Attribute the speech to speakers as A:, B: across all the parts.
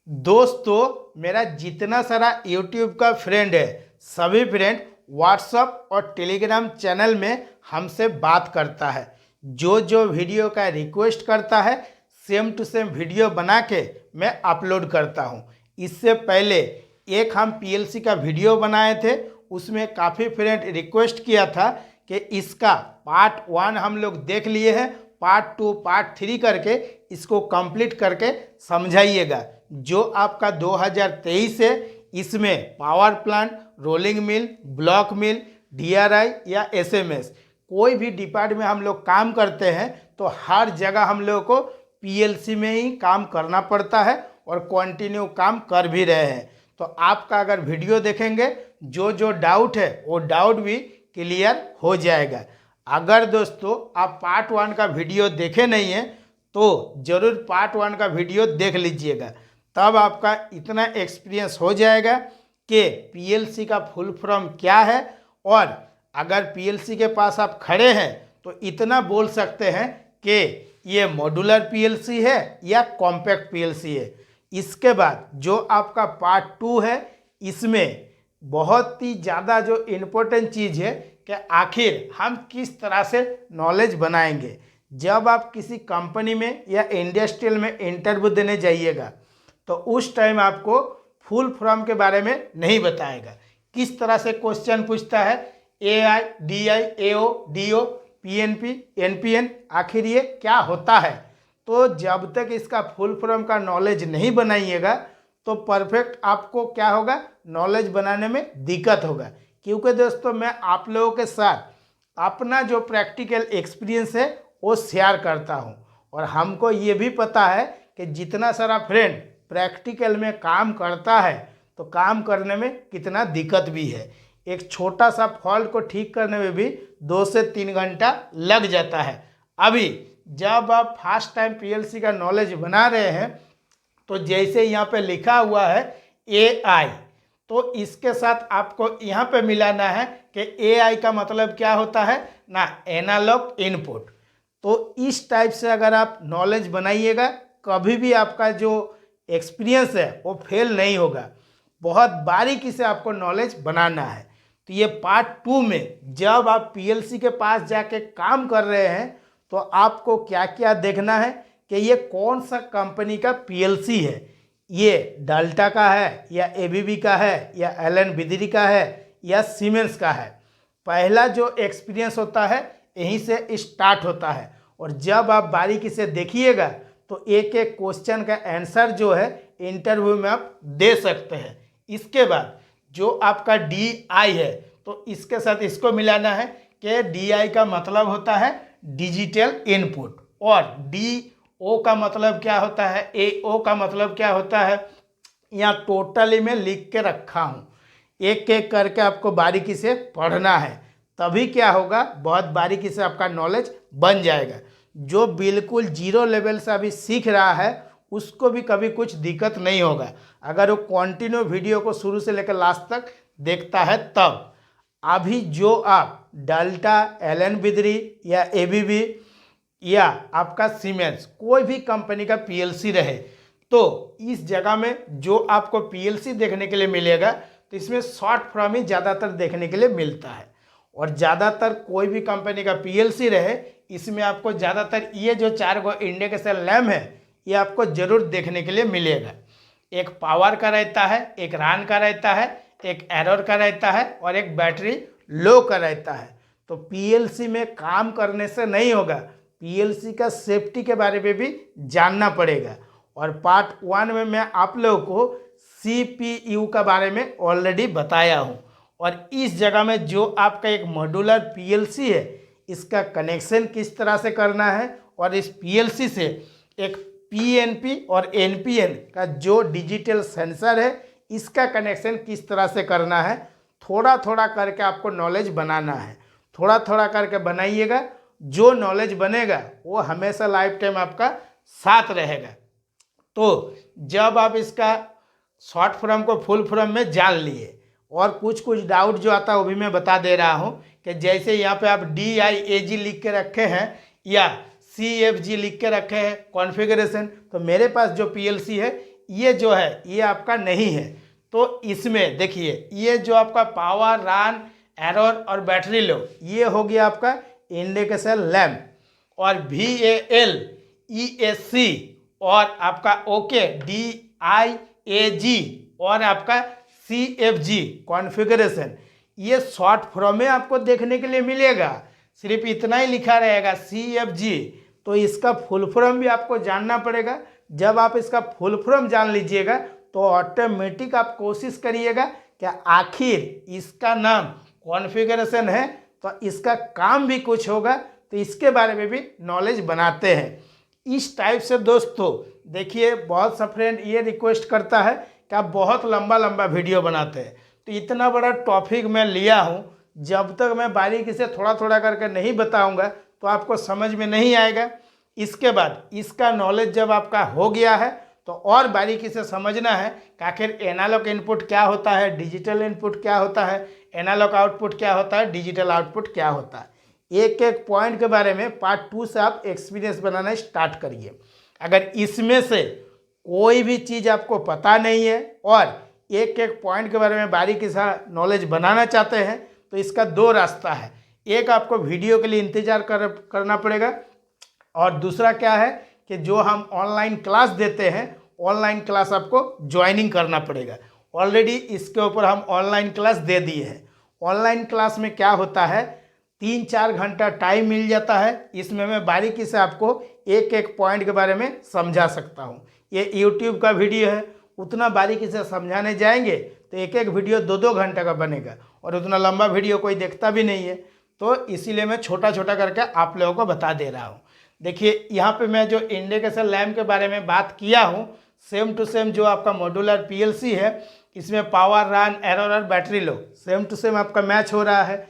A: दोस्तों, मेरा जितना सारा YouTube का फ्रेंड है, सभी फ्रेंड व्हाट्सअप और टेलीग्राम चैनल में हमसे बात करता है। जो जो वीडियो का रिक्वेस्ट करता है, सेम टू सेम वीडियो बना के मैं अपलोड करता हूं। इससे पहले एक हम PLC का वीडियो बनाए थे, उसमें काफ़ी फ्रेंड रिक्वेस्ट किया था कि इसका पार्ट 1 हम लोग देख लिए हैं, पार्ट 2 पार्ट 3 करके इसको कंप्लीट करके समझाइएगा। जो आपका 2023 है, इसमें power plant, rolling mill, block mill, DRI या SMS कोई भी डिपार्टमेंट में हम लोग काम करते हैं तो हर जगह हम लोगों को PLC में ही काम करना पड़ता है और कंटिन्यू काम कर भी रहे हैं। तो आपका अगर वीडियो देखेंगे, जो जो डाउट है वो डाउट भी क्लियर हो जाएगा। अगर दोस्तों आप पार्ट 1 का वीडियो देखे नहीं हैं तो ज़रूर पार्ट 1 का वीडियो देख लीजिएगा, तब आपका इतना एक्सपीरियंस हो जाएगा कि PLC का फुल फॉर्म क्या है। और अगर PLC के पास आप खड़े हैं तो इतना बोल सकते हैं कि ये मॉड्यूलर PLC है या कॉम्पैक्ट PLC है। इसके बाद जो आपका पार्ट 2 है, इसमें बहुत ही ज़्यादा जो इम्पोर्टेंट चीज़ है कि आखिर हम किस तरह से नॉलेज बनाएंगे। जब आप किसी कंपनी में या इंडस्ट्रियल में इंटरव्यू देने जाइएगा तो उस टाइम आपको फुल फॉर्म के बारे में नहीं बताएगा, किस तरह से क्वेश्चन पूछता है, AI, DI, AO, DO, PNP, NPN, आखिर ये क्या होता है। तो जब तक इसका फुल फॉर्म का नॉलेज नहीं बनाइएगा तो परफेक्ट आपको क्या होगा, नॉलेज बनाने में दिक्कत होगा। क्योंकि दोस्तों मैं आप लोगों के साथ अपना जो प्रैक्टिकल एक्सपीरियंस है वो शेयर करता हूँ, और हमको ये भी पता है कि जितना सारा फ्रेंड प्रैक्टिकल में काम करता है तो काम करने में कितना दिक्कत भी है। एक छोटा सा फॉल्ट को ठीक करने में भी 2 से 3 घंटा लग जाता है। अभी जब आप फर्स्ट टाइम PLC का नॉलेज बना रहे हैं तो जैसे यहाँ पे लिखा हुआ है AI, तो इसके साथ आपको यहाँ पे मिलाना है कि AI का मतलब क्या होता है ना, एनालॉग इनपुट। तो इस टाइप से अगर आप नॉलेज बनाइएगा, कभी भी आपका जो एक्सपीरियंस है वो फेल नहीं होगा। बहुत बारीकी से आपको नॉलेज बनाना है। तो ये पार्ट 2 में जब आप PLC के पास जाके काम कर रहे हैं तो आपको क्या क्या देखना है कि ये कौन सा कंपनी का PLC है, ये डाल्टा का है या ABB का है या एलन बिदरी का है या सीमेंस का है। पहला जो एक्सपीरियंस होता है यहीं से स्टार्ट होता है, और जब आप बारीकी से देखिएगा तो एक एक क्वेश्चन का आंसर जो है इंटरव्यू में आप दे सकते हैं। इसके बाद जो आपका DI है तो इसके साथ इसको मिलाना है कि DI का मतलब होता है डिजिटल इनपुट, और DO का मतलब क्या होता है, AO का मतलब क्या होता है, यहाँ टोटली में लिख के रखा हूँ। एक एक करके आपको बारीकी से पढ़ना है, तभी क्या होगा, बहुत बारीकी से आपका नॉलेज बन जाएगा। जो बिल्कुल जीरो लेवल से अभी सीख रहा है उसको भी कभी कुछ दिक्कत नहीं होगा अगर वो कंटिन्यू वीडियो को शुरू से लेकर लास्ट तक देखता है तब। अभी जो आप डाल्टा, एलन बिदरी या ABB या आपका सीमेंस कोई भी कंपनी का PLC रहे, तो इस जगह में जो आपको PLC देखने के लिए मिलेगा तो इसमें शॉर्ट फॉर्म ही ज़्यादातर देखने के लिए मिलता है। और ज़्यादातर कोई भी कंपनी का PLC रहे, इसमें आपको ज़्यादातर ये जो 4 गो इंडिकेशन लैम्प है ये आपको ज़रूर देखने के लिए मिलेगा। एक पावर का रहता है, एक रन का रहता है, एक एरर का रहता है और एक बैटरी लो का रहता है। तो PLC में काम करने से नहीं होगा, PLC का सेफ्टी के बारे में भी जानना पड़ेगा। और पार्ट 1 में मैं आप लोगों को CPU का बारे में ऑलरेडी बताया हूँ, और इस जगह में जो आपका एक मॉड्यूलर PLC है इसका कनेक्शन किस तरह से करना है, और इस PLC से एक PNP और NPN का जो डिजिटल सेंसर है इसका कनेक्शन किस तरह से करना है, थोड़ा थोड़ा करके आपको नॉलेज बनाना है। थोड़ा थोड़ा करके बनाइएगा, जो नॉलेज बनेगा वो हमेशा लाइफ टाइम आपका साथ रहेगा। तो जब आप इसका शॉर्ट फॉर्म को फुल फॉर्म में जान लिए, और कुछ कुछ डाउट जो आता है वो भी मैं बता दे रहा हूँ कि जैसे यहाँ पे आप DIAG लिख के रखे हैं या CFG लिख के रखे हैं कॉन्फ़िगरेशन, तो मेरे पास जो PLC है ये जो है ये आपका नहीं है। तो इसमें देखिए ये जो आपका पावर, रन, एरर और बैटरी लो, ये हो गया आपका इंडिकेशन लैम्प। और VALEAC और आपका ओके DIAG और आपका CFG कॉन्फ़िगरेशन, ये शॉर्ट फॉर्म में आपको देखने के लिए मिलेगा। सिर्फ इतना ही लिखा रहेगा CFG, तो इसका फुल फॉर्म भी आपको जानना पड़ेगा। जब आप इसका फुल फॉर्म जान लीजिएगा तो ऑटोमेटिक आप कोशिश करिएगा कि आखिर इसका नाम कॉन्फ़िगरेशन है तो इसका काम भी कुछ होगा, तो इसके बारे में भी नॉलेज बनाते हैं। इस टाइप से दोस्तों देखिए बहुत सा फ्रेंड ये रिक्वेस्ट करता है कि आप बहुत लंबा लंबा वीडियो बनाते हैं, तो इतना बड़ा टॉपिक मैं लिया हूँ, जब तक मैं बारीकी से थोड़ा थोड़ा करके नहीं बताऊँगा तो आपको समझ में नहीं आएगा। इसके बाद इसका नॉलेज जब आपका हो गया है तो और बारीकी से समझना है कि आखिर एनालॉग इनपुट क्या होता है, डिजिटल इनपुट क्या होता है, एनालॉग आउटपुट क्या होता है, डिजिटल आउटपुट क्या होता है। एक एक पॉइंट के बारे में पार्ट 2 से आप एक्सपीरियंस बनाना स्टार्ट करिए। अगर इसमें से कोई भी चीज़ आपको पता नहीं है और एक एक पॉइंट के बारे में बारीकी से नॉलेज बनाना चाहते हैं तो इसका 2 रास्ता है। एक, आपको वीडियो के लिए इंतज़ार करना पड़ेगा, और दूसरा क्या है कि जो हम ऑनलाइन क्लास देते हैं, ऑनलाइन क्लास आपको ज्वाइनिंग करना पड़ेगा। ऑलरेडी इसके ऊपर हम ऑनलाइन क्लास दे दिए हैं। ऑनलाइन क्लास में क्या होता है, 3-4 घंटा टाइम मिल जाता है, इसमें मैं बारीकी से आपको एक एक पॉइंट के बारे में समझा सकता हूँ। ये यूट्यूब का वीडियो है, उतना बारीकी से समझाने जाएंगे तो एक एक वीडियो 2-2 घंटे का बनेगा और उतना लंबा वीडियो कोई देखता भी नहीं है। तो इसीलिए मैं छोटा छोटा करके आप लोगों को बता दे रहा हूँ। देखिए यहाँ पे मैं जो इंडिकेशन लैम्प के बारे में बात किया हूँ, सेम टू सेम जो आपका मॉड्यूलर PLC है, इसमें पावर, रन, एरर और battery low same to same आपका मैच हो रहा है।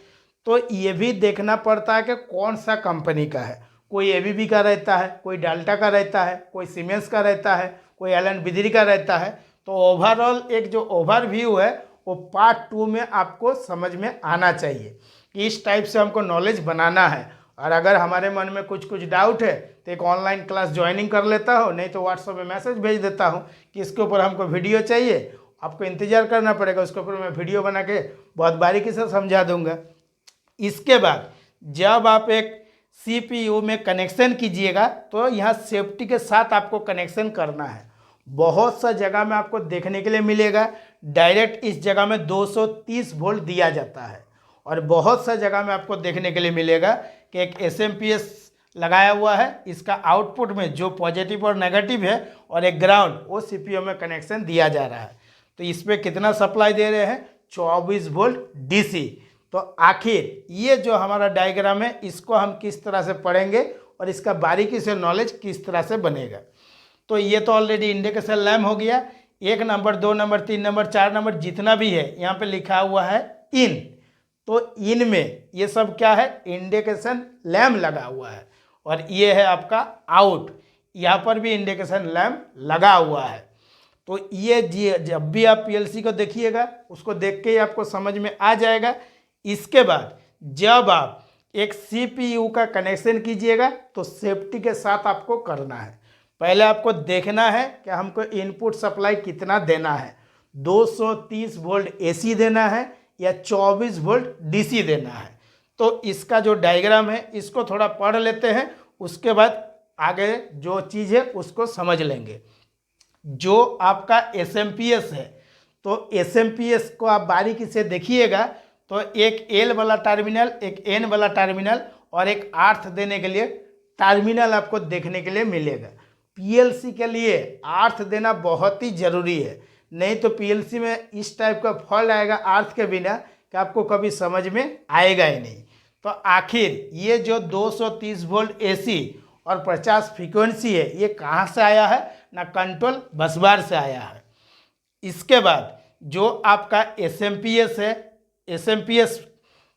A: तो ये भी देखना पड़ता है कि कौन सा कंपनी का है। कोई ABB का रहता है, कोई डाल्टा का रहता है, कोई सीमेंस का रहता है, कोई एलन बिदरी का रहता है। तो ओवरऑल एक जो ओवरव्यू है वो पार्ट 2 में आपको समझ में आना चाहिए कि इस टाइप से हमको नॉलेज बनाना है। और अगर हमारे मन में कुछ कुछ डाउट है तो एक ऑनलाइन क्लास ज्वाइनिंग कर लेता हो, नहीं तो व्हाट्सएप में मैसेज भेज देता हूँ कि इसके ऊपर हमको वीडियो चाहिए। आपको इंतज़ार करना पड़ेगा, उसके ऊपर मैं वीडियो बना के बहुत बारीकी से समझा दूंगा। इसके बाद जब आप एक CPU में कनेक्शन कीजिएगा तो यहाँ सेफ्टी के साथ आपको कनेक्शन करना है। बहुत सा जगह में आपको देखने के लिए मिलेगा डायरेक्ट इस जगह में 230 वोल्ट दिया जाता है, और बहुत सा जगह में आपको देखने के लिए मिलेगा कि एक SMPS लगाया हुआ है, इसका आउटपुट में जो पॉजिटिव और नेगेटिव है और एक ग्राउंड, वो CPU में कनेक्शन दिया जा रहा है। तो इस पर कितना सप्लाई दे रहे हैं, 24 वोल्ट DC। तो आखिर ये जो हमारा डायग्राम है इसको हम किस तरह से पढ़ेंगे और इसका बारीकी से नॉलेज किस तरह से बनेगा। तो ये तो ऑलरेडी इंडिकेशन लैम्प हो गया। 1 नंबर, 2 नंबर, 3 नंबर, 4 नंबर जितना भी है यहाँ पे लिखा हुआ है इन। तो इन में ये सब क्या है, इंडिकेशन लैम्प लगा हुआ है, और ये है आपका आउट, यहाँ पर भी इंडिकेशन लैम्प लगा हुआ है। तो ये जब भी आप PLC को देखिएगा उसको देख के ही आपको समझ में आ जाएगा। इसके बाद जब आप एक CPU का कनेक्शन कीजिएगा तो सेफ्टी के साथ आपको करना है। पहले आपको देखना है कि हमको इनपुट सप्लाई कितना देना है, 230 वोल्ट AC देना है या 24 वोल्ट DC देना है। तो इसका जो डायग्राम है इसको थोड़ा पढ़ लेते हैं, उसके बाद आगे जो चीज़ है उसको समझ लेंगे। जो आपका SMPS है, तो SMPS को आप बारीकी से देखिएगा तो एक L वाला टर्मिनल, एक N वाला टर्मिनल और एक अर्थ देने के लिए टर्मिनल आपको देखने के लिए मिलेगा। PLC के लिए अर्थ देना बहुत ही ज़रूरी है, नहीं तो PLC में इस टाइप का फॉल्ट आएगा अर्थ के बिना कि आपको कभी समझ में आएगा ही नहीं। तो आखिर ये जो 230 वोल्ट AC और 50 फ्रीक्वेंसी है ये कहाँ से आया है ना, कंट्रोल बस बार से आया है। इसके बाद जो आपका SMPS है, SMPS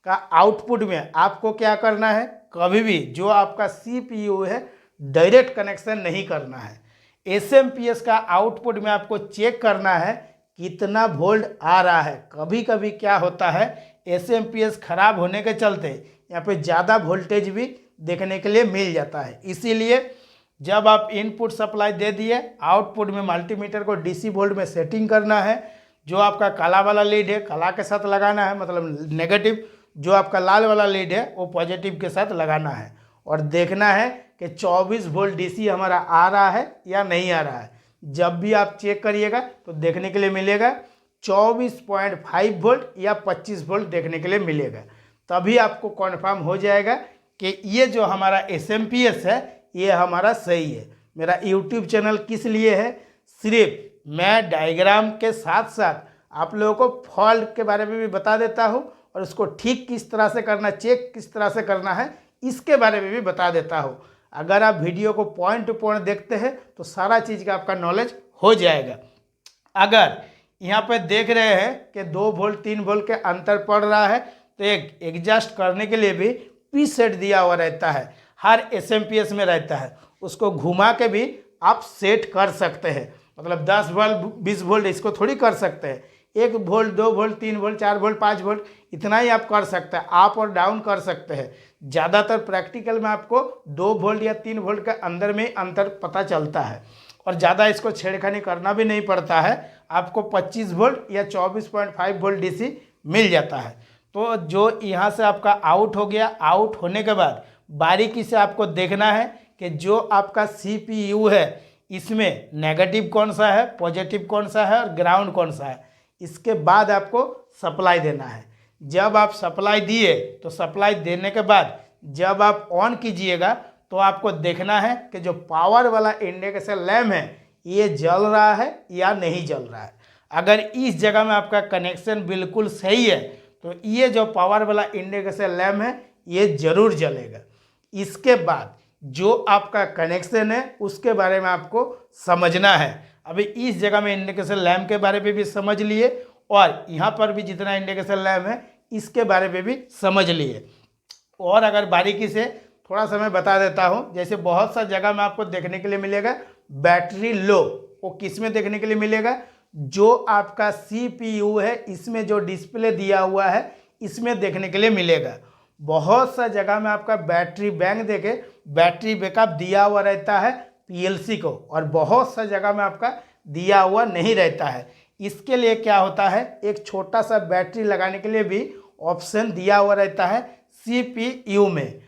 A: का आउटपुट में आपको क्या करना है, कभी भी जो आपका CPU है डायरेक्ट कनेक्शन नहीं करना है। SMPS का आउटपुट में आपको चेक करना है कितना वोल्ट आ रहा है। कभी कभी क्या होता है SMPS खराब होने के चलते यहाँ पे ज़्यादा वोल्टेज भी देखने के लिए मिल जाता है। इसीलिए जब आप इनपुट सप्लाई दे दिए, आउटपुट में मल्टीमीटर को डीसी वोल्ट में सेटिंग करना है। जो आपका काला वाला लीड है काला के साथ लगाना है, मतलब नेगेटिव। जो आपका लाल वाला लीड है वो पॉजिटिव के साथ लगाना है और देखना है कि 24 वोल्ट डीसी हमारा आ रहा है या नहीं आ रहा है। जब भी आप चेक करिएगा तो देखने के लिए मिलेगा 24.5 वोल्ट या 25 वोल्ट देखने के लिए मिलेगा। तभी आपको कन्फर्म हो जाएगा कि ये जो हमारा SMPS है ये हमारा सही है। मेरा YouTube चैनल किस लिए है? सिर्फ मैं डायग्राम के साथ साथ आप लोगों को फॉल्ट के बारे में भी बता देता हूँ और उसको ठीक किस तरह से करना, चेक किस तरह से करना है, इसके बारे में भी बता देता हूँ। अगर आप वीडियो को पॉइंट टू पॉइंट देखते हैं तो सारा चीज़ का आपका नॉलेज हो जाएगा। अगर यहाँ पे देख रहे हैं कि 2 वोल्ट 3 वोल्ट के अंतर पड़ रहा है तो एक एडजस्ट करने के लिए भी पी सेट दिया हुआ रहता है, हर SMPS में रहता है। उसको घुमा के भी आप सेट कर सकते हैं, मतलब 10 वोल्ट 20 वोल्ट इसको थोड़ी कर सकते हैं। 1 volt 2 volt 3 volt 4 volt 5 volt इतना ही आप कर सकते हैं, अप और डाउन कर सकते हैं। ज़्यादातर प्रैक्टिकल में आपको 2 वोल्ट या 3 वोल्ट के अंदर में अंतर पता चलता है और ज़्यादा इसको छेड़खानी करना भी नहीं पड़ता है। आपको 25 वोल्ट या 24.5 वोल्ट डीसी मिल जाता है। तो जो यहाँ से आपका आउट हो गया, आउट होने के बाद बारीकी से आपको देखना है कि जो आपका CPU है इसमें नेगेटिव कौन सा है, पॉजिटिव कौन सा है और ग्राउंड कौन सा है। इसके बाद आपको सप्लाई देना है। जब आप सप्लाई दिए तो सप्लाई देने के बाद जब आप ऑन कीजिएगा तो आपको देखना है कि जो पावर वाला इंडिकेटर लैम्प है ये जल रहा है या नहीं जल रहा है। अगर इस जगह में आपका कनेक्शन बिल्कुल सही है तो ये जो पावर वाला इंडिकेटर लैम्प है ये जरूर जलेगा। इसके बाद जो आपका कनेक्शन है उसके बारे में आपको समझना है। अभी इस जगह में इंडिकेटर लैम्प के बारे में भी समझ लिए और यहाँ पर भी जितना इंडिकेटर लैम्प है इसके बारे में भी समझ लिए। और अगर बारीकी से थोड़ा सा मैं बता देता हूँ, जैसे बहुत सा जगह में आपको देखने के लिए मिलेगा बैटरी लो, वो किस में देखने के लिए मिलेगा? जो आपका CPU है इसमें जो डिस्प्ले दिया हुआ है इसमें देखने के लिए मिलेगा। बहुत सा जगह में आपका बैटरी बैंक देके बैटरी बैकअप दिया हुआ रहता है PLC को, और बहुत सा जगह में आपका दिया हुआ नहीं रहता है। इसके लिए क्या होता है, एक छोटा सा बैटरी लगाने के लिए भी ऑप्शन दिया हुआ रहता है CPU में।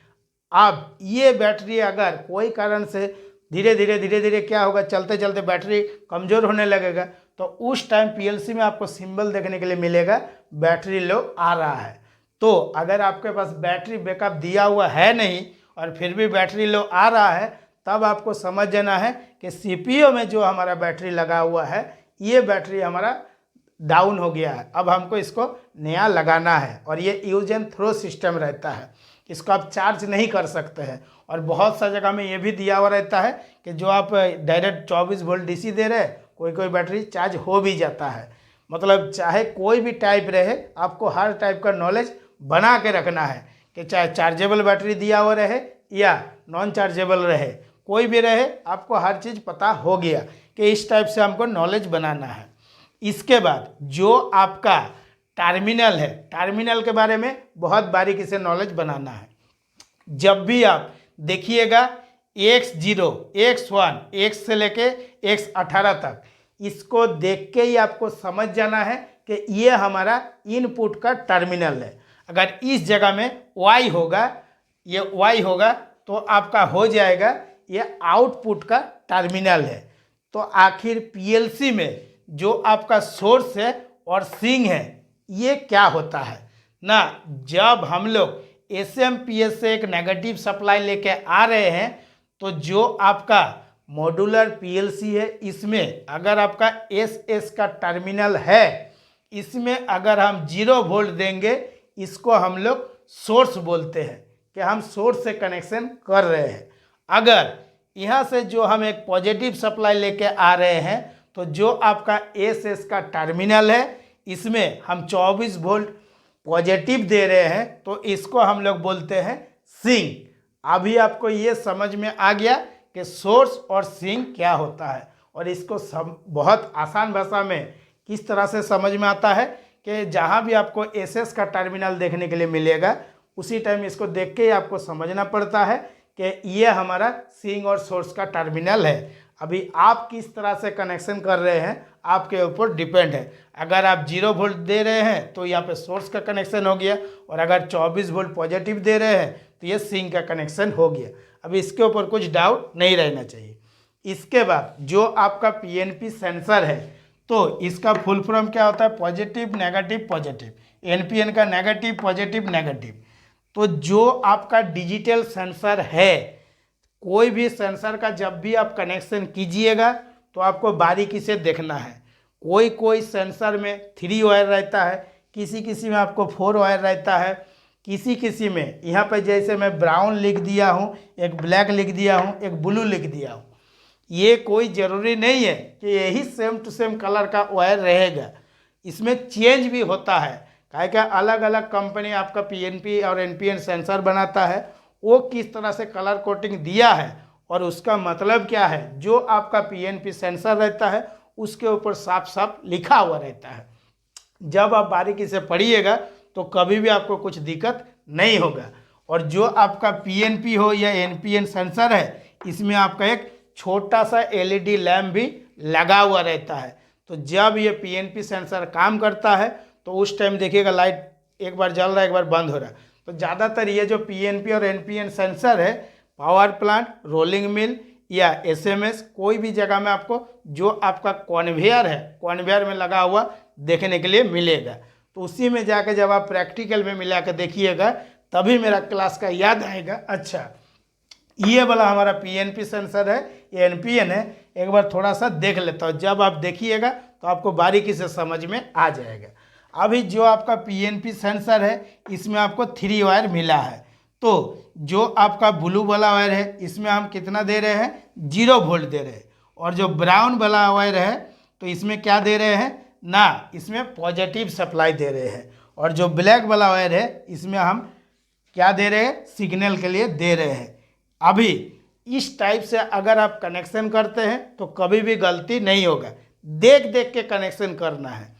A: अब ये बैटरी अगर कोई कारण से धीरे धीरे क्या होगा, चलते चलते बैटरी कमज़ोर होने लगेगा तो उस टाइम PLC में आपको सिंबल देखने के लिए मिलेगा बैटरी लो आ रहा है। तो अगर आपके पास बैटरी बैकअप दिया हुआ है नहीं और फिर भी बैटरी लो आ रहा है तब आपको समझ जाना है कि CPU में जो हमारा बैटरी लगा हुआ है ये बैटरी हमारा डाउन हो गया है, अब हमको इसको नया लगाना है। और ये यूज एंड थ्रो सिस्टम रहता है, इसको आप चार्ज नहीं कर सकते हैं। और बहुत सा जगह में ये भी दिया हुआ रहता है कि जो आप डायरेक्ट 24 वोल्ट DC दे रहे कोई बैटरी चार्ज हो भी जाता है। मतलब चाहे कोई भी टाइप रहे आपको हर टाइप का नॉलेज बना के रखना है कि चाहे चार्जेबल बैटरी दिया हुआ रहे या नॉन चार्जेबल रहे, कोई भी रहे आपको हर चीज़ पता हो गया कि इस टाइप से हमको नॉलेज बनाना है। इसके बाद जो आपका टर्मिनल है, टर्मिनल के बारे में बहुत बारीकी से नॉलेज बनाना है। जब भी आप देखिएगा X0, X1, X से लेके X18 तक, इसको देख के ही आपको समझ जाना है कि ये हमारा इनपुट का टर्मिनल है। अगर इस जगह में Y होगा, ये Y होगा तो आपका हो जाएगा ये आउटपुट का टर्मिनल है। तो आखिर PLC में जो आपका सोर्स है और सिंक है ये क्या होता है ना। जब हम लोग SMPS से एक नेगेटिव सप्लाई लेके आ रहे हैं तो जो आपका मॉड्यूलर PLC है इसमें अगर आपका SS का टर्मिनल है, इसमें अगर हम 0 वोल्ट देंगे इसको हम लोग सोर्स बोलते हैं कि हम सोर्स से कनेक्शन कर रहे हैं। अगर यहाँ से जो हम एक पॉजिटिव सप्लाई लेके आ रहे हैं तो जो आपका SS का टर्मिनल है इसमें हम 24 वोल्ट पॉजिटिव दे रहे हैं तो इसको हम लोग बोलते हैं सिंक। अभी आपको ये समझ में आ गया कि सोर्स और सिंक क्या होता है और इसको बहुत आसान भाषा में किस तरह से समझ में आता है कि जहाँ भी आपको SS का टर्मिनल देखने के लिए मिलेगा उसी टाइम इसको देख के ही आपको समझना पड़ता है कि ये हमारा सिंक और सोर्स का टर्मिनल है। अभी आप किस तरह से कनेक्शन कर रहे हैं आपके ऊपर डिपेंड है। अगर आप 0 वोल्ट दे रहे हैं तो यहाँ पे सोर्स का कनेक्शन हो गया, और अगर 24 वोल्ट पॉजिटिव दे रहे हैं तो ये सिंक का कनेक्शन हो गया। अभी इसके ऊपर कुछ डाउट नहीं रहना चाहिए। इसके बाद जो आपका पीएनपी सेंसर है, तो इसका फुल फॉर्म क्या होता है? पॉजिटिव नेगेटिव पॉजिटिव, एनपीएन का नेगेटिव पॉजिटिव नेगेटिव। तो जो आपका डिजिटल सेंसर है, कोई भी सेंसर का जब भी आप कनेक्शन कीजिएगा तो आपको बारीकी से देखना है। कोई कोई सेंसर में 3 वायर रहता है, किसी किसी में आपको 4 वायर रहता है, किसी किसी में यहाँ पे जैसे मैं ब्राउन लिख दिया हूँ, एक ब्लैक लिख दिया हूँ, एक ब्लू लिख दिया हूँ। ये कोई ज़रूरी नहीं है कि यही सेम टू सेम कलर का वायर रहेगा, इसमें चेंज भी होता है। काहे क्या अलग अलग कंपनी आपका पीएनपी और एनपीएन सेंसर बनाता है, वो किस तरह से कलर कोटिंग दिया है और उसका मतलब क्या है, जो आपका पीएनपी सेंसर रहता है उसके ऊपर साफ साफ लिखा हुआ रहता है। जब आप बारीकी से पढ़िएगा तो कभी भी आपको कुछ दिक्कत नहीं होगा। और जो आपका पीएनपी हो या एनपीएन सेंसर है, इसमें आपका एक छोटा सा एलईडी लैम्प भी लगा हुआ रहता है। तो जब ये पीएनपी सेंसर काम करता है तो उस टाइम देखिएगा लाइट एक बार जल रहा है, एक बार बंद हो रहा है। तो ज़्यादातर ये जो पीएनपी और एनपीएन सेंसर है, पावर प्लांट, रोलिंग मिल या एसएमएस, कोई भी जगह में आपको जो आपका कन्वेयर है, कन्वेयर में लगा हुआ देखने के लिए मिलेगा। तो उसी में जाकर जब आप प्रैक्टिकल में मिला कर देखिएगा तभी मेरा क्लास का याद आएगा। अच्छा, ये वाला हमारा पीएनपी सेंसर है, ये एनपीएन है। एक बार थोड़ा सा देख लेता हूँ, जब आप देखिएगा तो आपको बारीकी से समझ में आ जाएगा। अभी जो आपका पीएनपी सेंसर है, इसमें आपको 3 वायर मिला है। तो जो आपका ब्लू वाला वायर है, इसमें हम कितना दे रहे हैं? 0 वोल्ट दे रहे हैं। और जो ब्राउन वाला वायर है, तो इसमें क्या दे रहे हैं ना, इसमें पॉजिटिव सप्लाई दे रहे हैं। और जो ब्लैक वाला वायर है, इसमें हम क्या दे रहे हैं? सिग्नल के लिए दे रहे हैं। अभी इस टाइप से अगर आप कनेक्शन करते हैं तो कभी भी गलती नहीं होगा, देख देख के कनेक्शन करना है।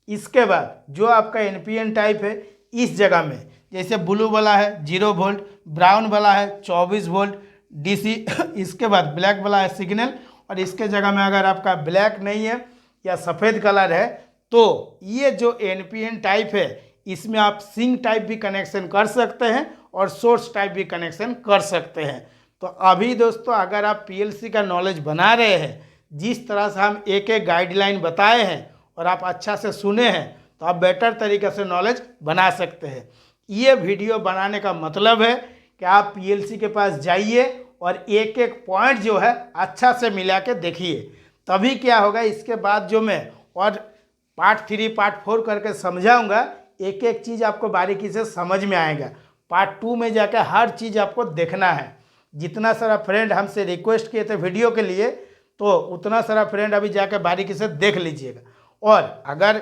A: इसके बाद जो आपका एनपीएन टाइप है, इस जगह में जैसे ब्लू वाला है 0 वोल्ट, ब्राउन वाला है 24 वोल्ट डीसी, इसके बाद ब्लैक वाला है सिग्नल, और इसके जगह में अगर आपका ब्लैक नहीं है या सफ़ेद कलर है, तो ये जो एनपीएन टाइप है, इसमें आप सिंक टाइप भी कनेक्शन कर सकते हैं और सोर्स टाइप भी कनेक्शन कर सकते हैं। तो अभी दोस्तों, अगर आप पीएलसी का नॉलेज बना रहे हैं, जिस तरह से हम एक एक गाइडलाइन बताए हैं और आप अच्छा से सुने हैं, तो आप बेटर तरीके से नॉलेज बना सकते हैं। ये वीडियो बनाने का मतलब है कि आप पीएलसी के पास जाइए और एक एक पॉइंट जो है अच्छा से मिला के देखिए, तभी क्या होगा। इसके बाद जो मैं और पार्ट 3 पार्ट 4 करके समझाऊंगा, एक एक चीज़ आपको बारीकी से समझ में आएगा। पार्ट 2 में जाकर हर चीज़ आपको देखना है। जितना सारा फ्रेंड हमसे रिक्वेस्ट किए थे वीडियो के लिए, तो उतना सारा फ्रेंड अभी जाकर बारीकी से देख लीजिएगा। और अगर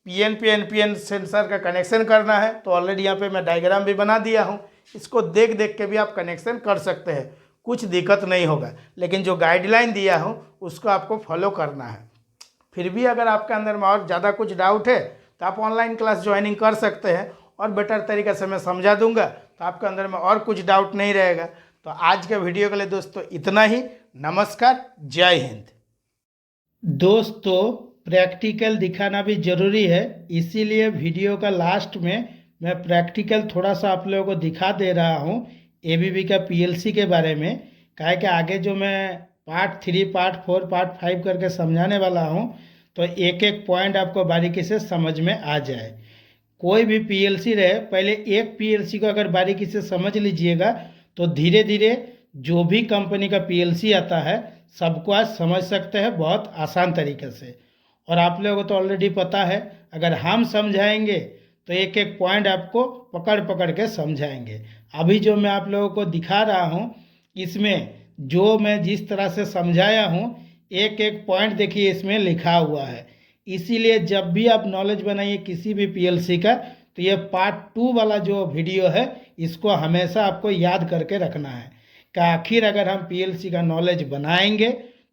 A: पीएनपी एनपीएन सेंसर का कनेक्शन करना है तो ऑलरेडी यहाँ पे मैं डायग्राम भी बना दिया हूँ, इसको देख देख के भी आप कनेक्शन कर सकते हैं, कुछ दिक्कत नहीं होगा। लेकिन जो गाइडलाइन दिया हूँ उसको आपको फॉलो करना है। फिर भी अगर आपके अंदर में और ज़्यादा कुछ डाउट है तो आप ऑनलाइन क्लास ज्वाइनिंग कर सकते हैं, और बेटर तरीके से मैं समझा दूंगा, तो आपके अंदर में और कुछ डाउट नहीं रहेगा। तो आज के वीडियो के लिए दोस्तों इतना ही। नमस्कार, जय हिंद। दोस्तों, प्रैक्टिकल दिखाना भी ज़रूरी है, इसीलिए वीडियो का लास्ट में मैं प्रैक्टिकल थोड़ा सा आप लोगों को दिखा दे रहा हूँ एबीबी का पीएलसी के बारे में। काहे कि आगे जो मैं पार्ट 3 पार्ट 4 पार्ट 5 करके समझाने वाला हूँ, तो एक एक पॉइंट आपको बारीकी से समझ में आ जाए। कोई भी पीएलसी रहे, पहले एक पीएलसी को अगर बारीकी से समझ लीजिएगा तो धीरे धीरे जो भी कंपनी का पीएलसी आता है सबको आज समझ सकते हैं बहुत आसान तरीके से। और आप लोगों को तो ऑलरेडी पता है, अगर हम समझाएंगे तो एक एक पॉइंट आपको पकड़ पकड़ के समझाएंगे। अभी जो मैं आप लोगों को दिखा रहा हूँ, इसमें जो मैं जिस तरह से समझाया हूँ, एक एक पॉइंट देखिए इसमें लिखा हुआ है। इसीलिए जब भी आप नॉलेज बनाइए किसी भी पीएलसी का, तो ये पार्ट 2 वाला जो वीडियो है, इसको हमेशा आपको याद करके रखना है कि आखिर अगर हम पीएलसी का नॉलेज बनाएंगे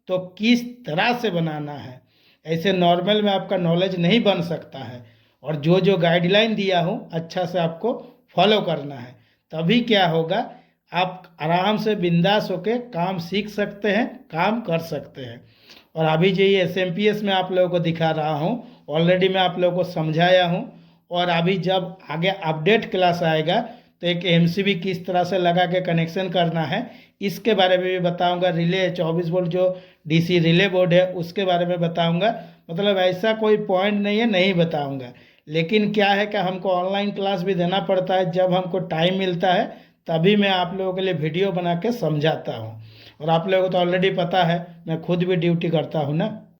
A: तो किस तरह से बनाना है। ऐसे नॉर्मल में आपका नॉलेज नहीं बन सकता है। और जो जो गाइडलाइन दिया हूँ अच्छा से आपको फॉलो करना है, तभी क्या होगा, आप आराम से बिंदास होके काम सीख सकते हैं, काम कर सकते हैं। और अभी जो ये SMPS में आप लोगों को दिखा रहा हूँ, ऑलरेडी मैं आप लोगों को समझाया हूँ। और अभी जब आगे अपडेट क्लास आएगा तो एक MCB किस तरह से लगा के कनेक्शन करना है इसके बारे में भी बताऊंगा। रिले 24 वोल्ट जो DC रिले बोर्ड है उसके बारे में बताऊंगा। मतलब ऐसा कोई पॉइंट नहीं है नहीं बताऊंगा, लेकिन क्या है कि हमको ऑनलाइन क्लास भी देना पड़ता है। जब हमको टाइम मिलता है तभी मैं आप लोगों के लिए वीडियो बना के समझाता हूँ। और आप लोगों को तो ऑलरेडी पता है मैं खुद भी ड्यूटी करता हूँ ना।